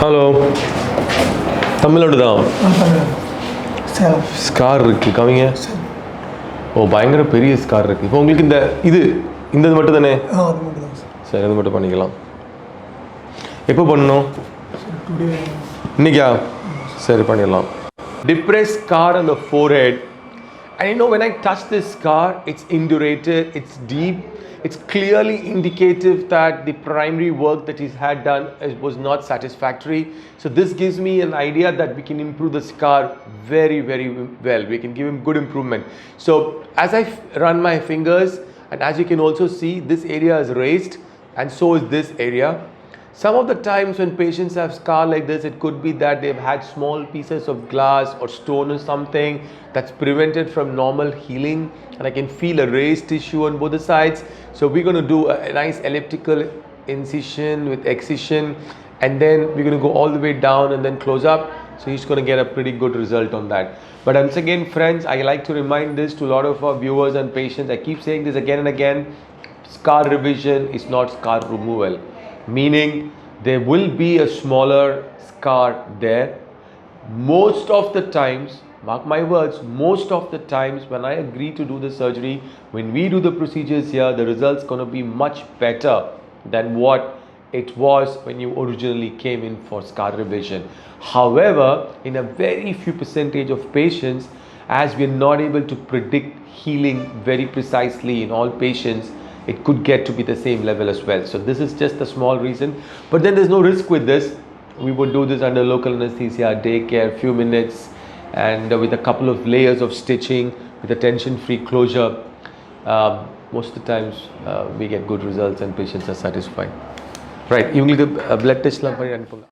Hello, தமிழோடு தான். Scar இருக்குது, கவிங்க. ஓ, பயங்கர பெரிய ஸ்கார் இருக்குது. இப்போ உங்களுக்கு இந்த மட்டும் தானே? சரி, அது மட்டும் பண்ணிக்கலாம். எப்போ பண்ணணும்? இன்னைக்கா? சரி, பண்ணிடலாம். Depressed scar on the forehead. And you know, when I touch this scar, it's indurated, it's deep, it's clearly indicative that the primary work that he's had done was not satisfactory. So this gives me an idea that we can improve the scar very, very well. We can give him good improvement. So as I run my fingers, and as you can also see, this area is raised and so is this area. Some of the times when patients have scar like this, it could be that they've had small pieces of glass or stone or something that's prevented from normal healing, and I can feel a raised tissue on both the sides. So we're going to do a nice elliptical incision with excision, and then we're going to go all the way down and then close up. So he's going to get a pretty good result on that. But once again, friends, I like to remind this to a lot of our viewers and patients. I keep saying this again and again. Scar revision is not scar removal. Meaning there will be a smaller scar there. Most of the times, mark my words, most of the times when I agree to do the surgery, when we do the procedures here, the results going to be much better than what it was when you originally came in for scar revision. However, in a very few percentage of patients, as we are not able to predict healing very precisely in all patients, it could get to be the same level as well. So this is just a small reason. But then there's no risk with this. We would do this under local anesthesia, daycare, few minutes, and with a couple of layers of stitching, with a tension-free closure. Most of the times we get good results and patients are satisfied. Right, இவங்களுக்கு blood test லாம் பண்ணி அனுப்புங்க.